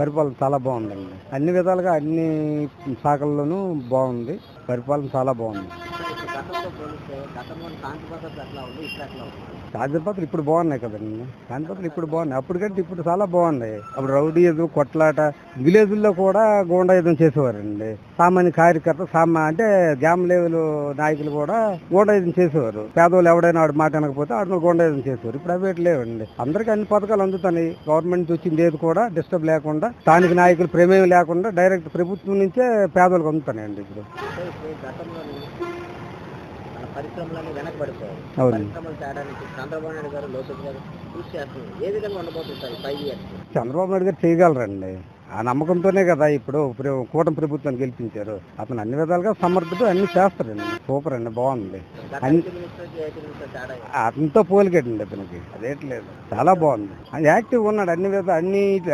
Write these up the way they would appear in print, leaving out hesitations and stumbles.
పరిపాలన చాలా బాగుందండి. అన్ని విధాలుగా అన్ని శాఖల్లోనూ బాగుంది. పరిపాలన చాలా బాగుంది. శాంతి భద్రతలు ఇప్పుడు బాగున్నాయి కదండి. శాంతి భద్రతలు ఇప్పుడు బాగున్నాయి. అప్పటికంటే ఇప్పుడు చాలా బాగున్నాయి. అప్పుడు రౌడీయుధం, కొట్లాట, విలేజ్ల్లో కూడా గూండాయుధం చేసేవారండి. సామాన్య కార్యకర్త అంటే గ్రామ లెవెల్ నాయకులు కూడా గూండాయుధం చేసేవారు. పేదవాళ్ళు ఎవడైనా ఆడు మాట అనకపోతే ఆడు గూండాయుధం చేసేవారు. ఇప్పుడు అవి లేవండి. అందరికీ అన్ని పథకాలు అందుతాయి. గవర్నమెంట్ వచ్చింది ఏది కూడా డిస్టర్బ్ లేకుండా, స్థానిక నాయకులు ప్రమేయం లేకుండా డైరెక్ట్ ప్రభుత్వం నుంచే పేదలకు అందుతాయండి. ఇప్పుడు పరిశ్రమలన్నీ వెనకబడిపోయాయి. పరిశ్రమలు తేడానికి చంద్రబాబు నాయుడు గారు, లోకేష్ గారు కృషి చేస్తున్నారు. ఏ విధంగా ఉండబోతుంటారు 5 years? చంద్రబాబు నాయుడు గారు చేయగలరండి. ఆ నమ్మకంతోనే కదా ఇప్పుడు కూటమి ప్రభుత్వాన్ని గెలిపించారు. అతను అన్ని విధాలుగా సమర్థుడు, అన్ని చేస్తాడండి. సూపర్ అండి, బాగుంది. అతనితో పోలికేటండి అతనికి అదేట్లేదు. చాలా బాగుంది. యాక్టివ్ ఉన్నాడు.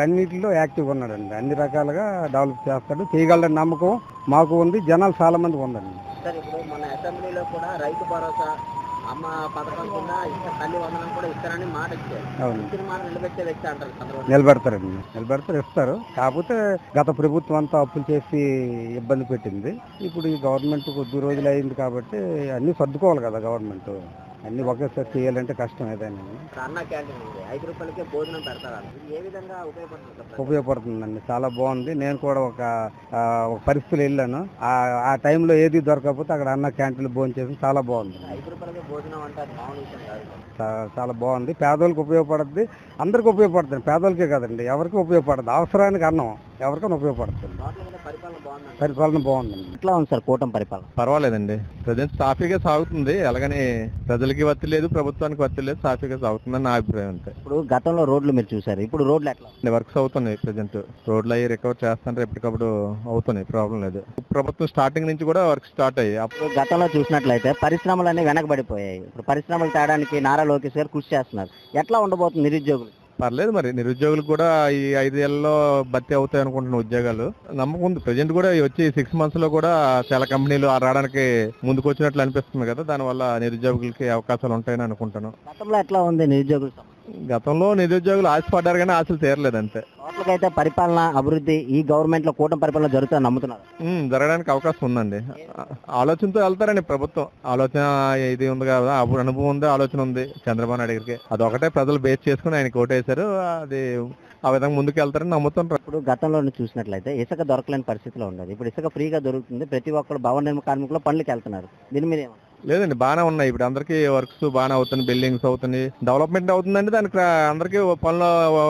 అన్నిటిలో యాక్టివ్ ఉన్నాడండి. అన్ని రకాలుగా డెవలప్ చేస్తాడు, చేయగలడని నమ్మకం మాకు ఉంది. జనాలు చాలా మంది ఉందండి. సార్, ఇప్పుడు మన అసెంబ్లీలో కూడా రైతు భరోసా, అమ్మ పథకం కింద తల్లి వందనం కూడా ఇస్తారని మాట ఇచ్చారు. ఇచ్చిన మాట నిలబెట్టే వ్యక్తి అంటారు చంద్రబాబు. నిలబెడతారు, ఇస్తారు. కాకపోతే గత ప్రభుత్వం అంతా అప్పులు చేసి ఇబ్బంది పెట్టింది. ఇప్పుడు ఈ గవర్నమెంట్ కొద్ది రోజులు అయింది కాబట్టి అన్ని సర్దుకోవాలి కదా. గవర్నమెంట్ అన్ని ఒకేసారి చేయాలంటే కష్టం. ఏదైనా అన్న క్యాంటీన్ 5 రూపాయలకే భోజనం పెడతారు. ఏ విధంగా ఉపయోగపడుతుందండి. చాలా బాగుంది. నేను కూడా ఒక పరిస్థితులు వెళ్ళాను. ఆ టైంలో ఏది దొరకకపోతే అక్కడ అన్న క్యాంటీన్లో భోజనం చేసి చాలా బాగుంది. 5 రూపాయలకే భోజనం అంటే చాలా బాగుంది. పేదోళ్ళకి ఉపయోగపడుతుంది, అందరికి ఉపయోగపడుతుంది. పేదోళ్ళకే కదండి, ఎవరికి ఉపయోగపడుతుంది. అవసరానికి అన్నం ఎవరికైనా ఉపయోగపడుతుంది. పరిపాలన బాగుందండి. ఎట్లా ఉంది సార్ కూటమి పరిపాలన? పర్వాలేదండి. ప్రజెంట్ సాఫీగా సాగుతుంది. అలాగని ప్రజలకి వత్తి లేదు, ప్రభుత్వానికి వత్తి లేదు, సాఫీగా సాగుతుందని నా అభిప్రాయం. అంతే. ఇప్పుడు గతంలో రోడ్లు మీరు చూసారు, ఇప్పుడు రోడ్లు ఎట్లా? వర్క్స్ అవుతున్నాయి. ప్రజెంట్ రోడ్లు అయ్యి రికవర్ చేస్తుంటే ఎప్పటికప్పుడు అవుతున్నాయి, ప్రాబ్లం లేదు. ప్రభుత్వం స్టార్టింగ్ నుంచి కూడా వర్క్ స్టార్ట్ అయ్యాయి. అప్పుడు గతంలో చూసినట్లయితే పరిశ్రమలన్నీ వెనకబడిపోయాయి. ఇప్పుడు పరిశ్రమలు తేడానికి నారా లోకేష్ గారు కృషి చేస్తున్నారు. ఎట్లా ఉండబోతుంది నిరుద్యోగులు? పర్లేదు. మరి నిరుద్యోగులు కూడా ఈ 5 ఏళ్లలో భర్తీ అవుతాయి అనుకుంటున్న ఉద్యోగాలు నమ్మకం ఉంది. ప్రజెంట్ కూడా వచ్చి 6 months లో కూడా చాలా కంపెనీలు రావడానికి ముందుకు వచ్చినట్లు అనిపిస్తుంది కదా. దానివల్ల నిరుద్యోగులకి అవకాశాలు ఉంటాయని అనుకుంటాను. గతంలో ఎట్లా ఉంది నిరుద్యోగులు? గతంలో నిరుద్యోగులు ఆశపడ్డారు కానీ ఆశలు తీరలేదు. అంతే. అయితే పరిపాలన అభివృద్ధి ఈ గవర్నమెంట్ లో కూటమి పరిపాలన జరుగుతుందని నమ్ముతున్నారు? జరగడానికి అవకాశం ఉందండి. ఆలోచనతో వెళ్తారండి ప్రభుత్వం. ఆలోచన ఇది ఉంది కదా, అప్పుడు అనుభవం ఉంది, ఆలోచన ఉంది చంద్రబాబు నాయుడు గారికి. అదొకటే ప్రజలు బేస్ చేసుకుని ఆయనకి ఓటేశారు. అది ఆ విధంగా ముందుకు వెళ్తారని నమ్ముతుంటారు. ఇప్పుడు గతంలో చూసినట్లయితే ఇసుక దొరకలేని పరిస్థితిలో ఉండదు. ఇప్పుడు ఇసుక ఫ్రీగా దొరుకుతుంది. ప్రతి ఒక్కరు భవన నిర్మాణ కార్మికులు పనులకు వెళ్తున్నారు. దీని మీద ఏమన్నా? లేదండి, బాగానే ఉన్నాయి. ఇప్పుడు అందరికి వర్క్స్ బాగానే అవుతుంది, బిల్డింగ్స్ అవుతుంది, డెవలప్మెంట్ అవుతుందండి. దానికి అందరికి పనులు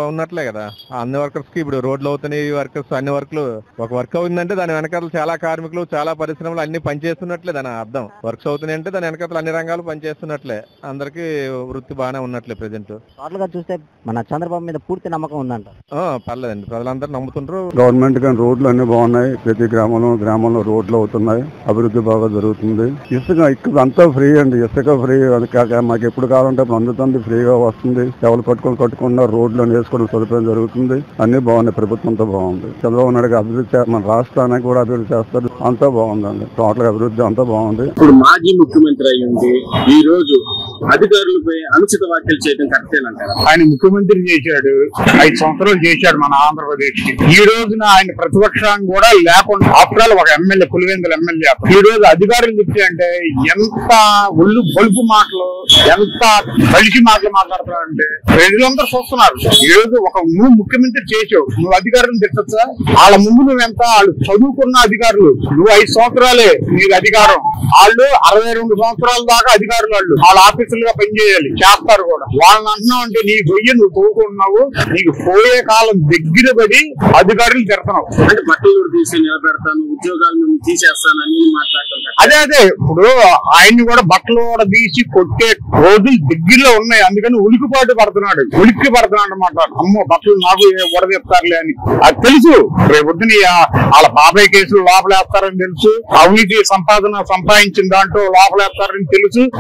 ఉన్నట్లే కదా. అన్ని వర్కర్స్ కి ఇప్పుడు రోడ్లు అవుతున్నాయి, వర్కర్స్ అన్ని వర్క్లు. ఒక వర్క్ అవుతుందంటే దాని వెనకాల చాలా కార్మికులు, చాలా పరిశ్రమలు అన్ని పనిచేస్తున్నట్లే దాని అర్థం. వర్క్స్ అవుతున్నాయి అంటే దాని వెనకాల అన్ని రంగాలు పనిచేస్తున్నట్లే. అందరికి వృత్తి బాగానే ఉన్నట్లే. ప్రెజెంట్ టోటల్ గా చూస్తే మన చంద్రబాబు మీద పూర్తి నమ్మకం ఉందంట. పర్లేదండి, ప్రజలందరూ నమ్ముతుంటారు. గవర్నమెంట్ కానీ రోడ్లు అన్ని బాగున్నాయి. ప్రతి గ్రామంలో రోడ్లు అవుతున్నాయి. అభివృద్ధి బాగా జరుగుతుంది. ఇసుక అంతా ఫ్రీ అండి. ఇసుక ఫ్రీ. మాకు ఎప్పుడు కావాలంటే అందుతుంది, ఫ్రీగా వస్తుంది. ఎవరు కట్టుకున్న రోడ్లు వేసుకుని సదుపాయం జరుగుతుంది. అన్ని బాగున్నాయి. ప్రభుత్వంతో బాగుంది. చంద్రబాబు నాయుడు అభివృద్ధి, మన రాష్ట్రానికి కూడా అభివృద్ధి చేస్తారు. అంతా బాగుందండి. టోటల్ అభివృద్ధి అంతా బాగుంది. ఇప్పుడు మాజీ ముఖ్యమంత్రి అయ్యింది, ఈ రోజు అధికారులపై అనుచిత వ్యాఖ్యలు చేయడం కరెక్టేనంటారు? ఆయన ముఖ్యమంత్రి చేశాడు, 5 సంవత్సరాలు చేశాడు మన ఆంధ్రప్రదేశ్ కి. ఈ రోజున ఆయన ప్రతిపక్షాన్ని కూడా లేకుండా ఆఫ్టర్ ఒక ఎమ్మెల్యే, పులివెందుల ఎమ్మెల్యే. ఈ రోజు అధికారులు చెప్తే అంటే ఎంత ఒళ్ళు బలుపు మాటలు, ఎంత కలిసి మాటలు మాట్లాడతారంటే ప్రజలందరూ చూస్తున్నారు. ఈ రోజు నువ్వు ముఖ్యమంత్రి చేసావు, నువ్వు అధికారులను తిట్టచ్చా? వాళ్ళ ముందు నువ్వెంత? వాళ్ళు చదువుకున్న అధికారులు. నువ్వు 5 సంవత్సరాలే నీకు అధికారం. వాళ్ళు 62 సంవత్సరాల దాకా అధికారులు. వాళ్ళ ఆఫీసులుగా పనిచేయాలి, చేస్తారు కూడా. వాళ్ళని అంటున్నావు అంటే నీ గొయ్యి నువ్వు తోకున్నావు. నీకు పోయే కాలం దగ్గర పడి అధికారులు తిడుతున్నావు. అంటే బట్టలు తీసి నిలబెడతాను, ఉద్యోగాలు తీసేస్తానని మాట్లాడుతున్నారు. అదే ఇప్పుడు ఆయన్ని కూడా బట్టలు కూడా తీసి కొట్టే రోజులు దగ్గరలో ఉన్నాయి. అందుకని ఉలికిపాటు పడుతున్నాడు అన్నమాట. అమ్మో బట్టలు నాకు వడదెప్తారులే అని అది తెలుసు. రేపొద్దున వాళ్ళ బాబాయ్ కేసులు లోపలేస్తారని తెలుసు. అవినీతి సంపాదన సంపాదించిన దాంట్లో లోపలేస్తారని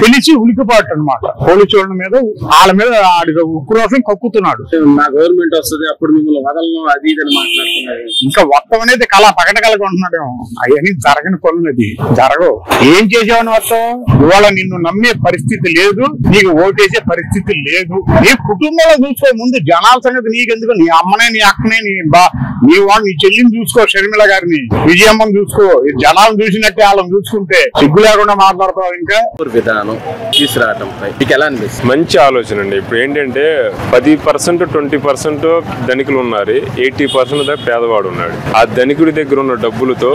తెలిసి ఉలికిపాటు. అనమాట. పోలీసు వాళ్ళ మీద వాళ్ళ మీద ఉక్రోషం కక్కుతున్నాడు. నా గవర్నమెంట్ వస్తుంది అప్పుడు మిమ్మల్ని వదలను అది ఇది అని మాట్లాడుతున్నారు. ఇంకా మొత్తం అనేది పగట కలగొంటున్నాడేమో. అవన్నీ జరగని పనులు, అది జరగవు. ఏం చేసావని మొత్తం ఇవాళ నిన్ను నమ్మే పరిస్థితి లేదు, నీకు ఓటేసే పరిస్థితి లేదు. నీ కుటుంబంలో చూసుకో, ముందు జనాల సంగతి నీకెందుకు? నీ అమ్మనే, నీ అక్కనే, నీ వాడు, నీ చెల్లిని చూసుకో, షర్మిల గారిని, విజయమ్మని చూసుకో. జనాలను చూసినట్టే వాళ్ళని చూసుకుంటే సిగ్గు లేకుండా మాట్లాడతావు. ఇంకా విధానం తీసుకురావడంపై మీకు ఎలా అనిపిస్తుంది? మంచి ఆలోచన అండి. ఇప్పుడు ఏంటంటే 10% 20% ధనికులు ఉన్నారు, 80% దాకా పేదవాడు ఉన్నాడు. ఆ ధనికుడి దగ్గర ఉన్న డబ్బులతో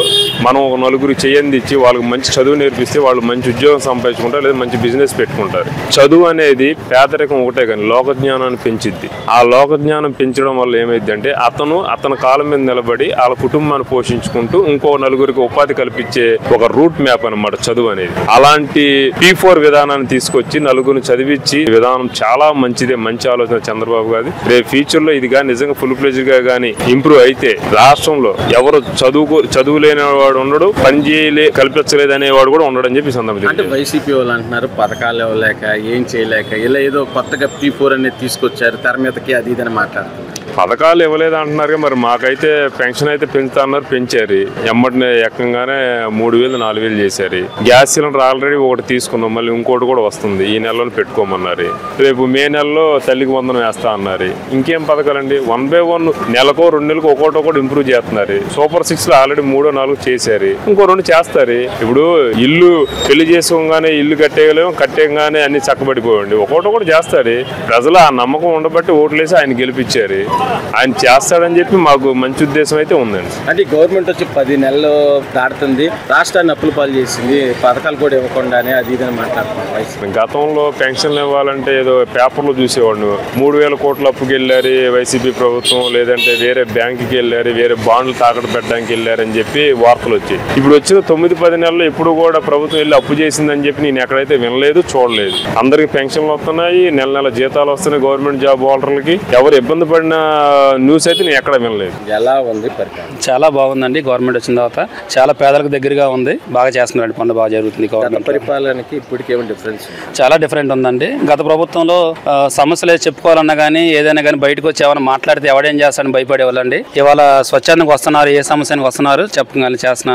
మనం ఒక నలుగురు చేయందిచ్చి వాళ్ళకి మంచి చదువు నేర్పిస్తే వాళ్ళు మంచి ఉద్యోగం సంపాదించుకుంటారు, లేదా మంచి బిజినెస్ పెట్టుకుంటారు. చదువు అనేది పేదరికం ఒకటే కానీ లోక జ్ఞానాన్ని పెంచిద్ది. ఆ లోక జ్ఞానం పెంచడం వల్ల ఏమైంది అంటే అతని కాలం మీద నిలబడి వాళ్ళ కుటుంబాన్ని పోషించుకుంటూ ఇంకో నలుగురికి ఉపాధి కల్పించే ఒక రూట్ మ్యాప్ అన్నమాట చదువు అనేది. అలాంటి P4 విధానాన్ని తీసుకొచ్చి నలుగురిని చదివించి విధానం చాలా మంచిదే, మంచి ఆలోచన చంద్రబాబు గారి. రేపు ఫ్యూచర్ లో ఇది కానీ నిజంగా ఫుల్ ఫ్లెడ్జ్డ్ గా కానీ ఇంప్రూవ్ అయితే రాష్ట్రంలో ఎవరు చదువు లేని వాడు ఉండడు, పని కల్పించలేదు అనేవాడు కూడా ఉండడు అని చెప్పి సందర్భం. అంటే వైసీపీ వాళ్ళు అంటున్నారు పథకాలు ఇవ్వలేక ఏం చేయలేక ఇలా ఏదో కొత్తగా P4 అనేది తీసుకొచ్చారు తెర మీదకి, అది ఇదని మాట్లాడుతున్నారు. పథకాలు ఇవ్వలేదు అంటున్నారు. మరి మాకైతే పెన్షన్ అయితే పెంచుతా అన్నారు, పెంచారు. ఎమ్మటినే ఎక్కంగానే 3000 4000 చేశారు. గ్యాస్ సిలిండర్ ఆల్రెడీ ఒకటి తీసుకున్నాం, మళ్ళీ ఇంకోటి కూడా వస్తుంది, ఈ నెలలో పెట్టుకోమన్నారు. రేపు మే నెలలో తల్లికి వందనం వేస్తా అన్నారు. ఇంకేం పథకాలండి? 1 by 1 నెలకో 2 నెలలకు ఒకటి ఇంప్రూవ్ చేస్తున్నారు. సూపర్ 6 లో ఆల్రెడీ 3 or 4 చేశారు, ఇంకో 2 చేస్తారు. ఇప్పుడు ఇల్లు పెళ్లి చేసుకోగానే ఇల్లు కట్టేయగానే అన్ని చక్కబడిపోయండి, ఒకటి చేస్తారు. ప్రజలు ఆ నమ్మకం ఉండబట్టి ఓట్లేసి ఆయన గెలిపించారు. ఆయన చేస్తాడని చెప్పి మాకు మంచి ఉద్దేశం అయితే ఉందండి. అంటే గవర్నమెంట్ వచ్చి 10 నెలలు దాటుతుంది, రాష్ట్రాన్ని అప్పుల పాలు చేసింది, పథకాలు కూడా ఇవ్వకుండానే అది ఇదని మాట్లాడుతున్నారు. గతంలో పెన్షన్లు ఇవ్వాలంటే ఏదో పేపర్లో చూసేవాడు, 3000 కోట్ల అప్పుకి వెళ్ళారు వైసీపీ ప్రభుత్వం, లేదంటే వేరే బ్యాంకుకి వెళ్ళారు, వేరే బాండ్లు తాకట్టు పెట్టడానికి వెళ్ళారని చెప్పి వార్తలు వచ్చాయి. ఇప్పుడు వచ్చిన 9-10 నెలలు ఎప్పుడు కూడా ప్రభుత్వం వెళ్ళి అప్పు చేసిందని చెప్పి నేను ఎక్కడైతే వినలేదు, చూడలేదు. అందరికి పెన్షన్లు వస్తున్నాయి, నెల జీతాలు వస్తున్నాయి గవర్నమెంట్ జాబ్ హోల్డర్లకి. ఎవరు ఇబ్బంది పడిన న్యూస్ అయితే నేను ఎక్కడ వినలేదు. ఎలా ఉంది పరిపాలన? చాలా బాగుందండి. గవర్నమెంట్ వచ్చిన తర్వాత చాలా పేదలకు దగ్గరగా ఉంది, బాగా చేస్తున్నారండి, పనులు బాగా జరుగుతుంది. గవర్నమెంట్ పరిపాలనకి ఇప్పటికేమో డిఫరెన్స్? చాలా డిఫరెంట్ ఉందండి. గత ప్రభుత్వంలో సమస్యలు చెప్పుకోవాలన్నా కానీ ఏదైనా కానీ బయటకు వచ్చి ఏమైనా మాట్లాడితే ఎవడేం చేస్తాడని భయపడేవాళ్ళండి. ఇవాళ స్వచ్ఛందంగా వస్తున్నారు, ఏ సమస్యనికి వస్తున్నారు చెప్పగానే చేసిన,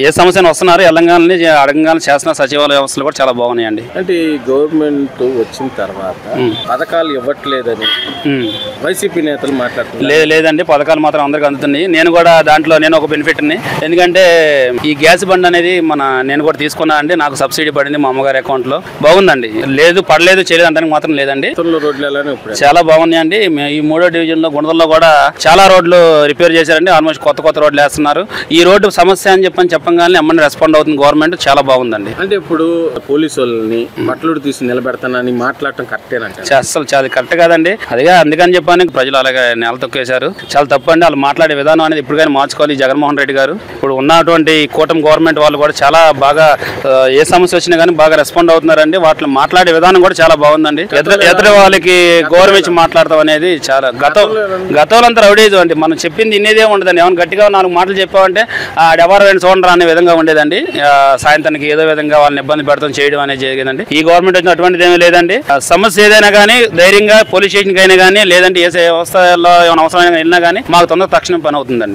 ఏ సమస్యను వస్తున్నారు ఎల్లంగానే అడగంగానే చేసిన సచివాలయ వ్యవస్థలు కూడా చాలా బాగున్నాయండి. అంటే ఈ గవర్నమెంట్ వచ్చిన తర్వాత పథకాలు ఇవ్వట్లేదని వైసీపీ నేతలు మాట్లాడుతున్నారు. లేదండి, పథకాలు మాత్రం అందరికి అందుతున్నాయి. నేను కూడా దాంట్లో ఒక బెనిఫిట్ ని, ఎందుకంటే ఈ గ్యాస్ బండ్ అనేది నేను కూడా తీసుకున్నా అండి, నాకు సబ్సిడీ పడింది మా అమ్మగారి అకౌంట్ లో. బాగుందండి, పడలేదు చేయలేదు అంటానికి మాత్రం లేదండి. రోడ్లు చాలా బాగున్నాయండి. ఈ 3వ డివిజన్ లో గుండెల్లో కూడా చాలా రోడ్లు రిపేర్ చేశారండి. ఆల్మోస్ట్ కొత్త రోడ్లు వేస్తున్నారు. ఈ రోడ్డు సమస్య అని చెప్పగానే అమ్మని రెస్పాండ్ అవుతుంది గవర్నమెంట్, చాలా బాగుందండి. అంటే ఇప్పుడు పోలీసు వాళ్ళని బట్టలు తీసి నిలబెడతానని మాట్లాడటం కరెక్టేనంటే? అసలు చాలా కరెక్ట్ కాదండి. అదిగా అందుకని చెప్పని ప్రజలు అలాగే నేల తొక్కేశారు. చాలా తప్పు అండి. వాళ్ళు మాట్లాడే విధానం అనేది ఇప్పుడు కానీ మార్చుకోవాలి. జగన్మోహన్ రెడ్డి గారు ఇప్పుడు ఉన్నటువంటి కూటమి గవర్నమెంట్ వాళ్ళు కూడా చాలా బాగా ఏ సమస్య వచ్చినా కానీ బాగా రెస్పాండ్ అవుతున్నారండి. వాటిలో మాట్లాడే విధానం కూడా చాలా బాగుందండి. ఎదురు వాళ్ళకి గౌరవించి మాట్లాడతాం అనేది చాలా గతంలో అంతా రౌడీజం అండి. మనం చెప్పింది ఇన్నేదే ఉండదండి. ఏమైనా గట్టిగా 4 మాటలు చెప్పామంటే ఎవరు చూడరా అనే విధంగా ఉండేదండి. సాయంత్రానికి ఏదో విధంగా వాళ్ళని ఇబ్బంది పెడతాం చేయడం అనేది జరిగేదండి. ఈ గవర్నమెంట్ వచ్చిన అటువంటిది ఏమీ లేదండి. సమస్య ఏదైనా కానీ ధైర్యంగా పోలీస్ స్టేషన్కి అయినా కానీ, లేదంటే ఏ వ్యవస్థలో ఏమైనా అవసరమైన వెళ్ళినా కానీ మాకు తక్షణం పని అవుతుందండి.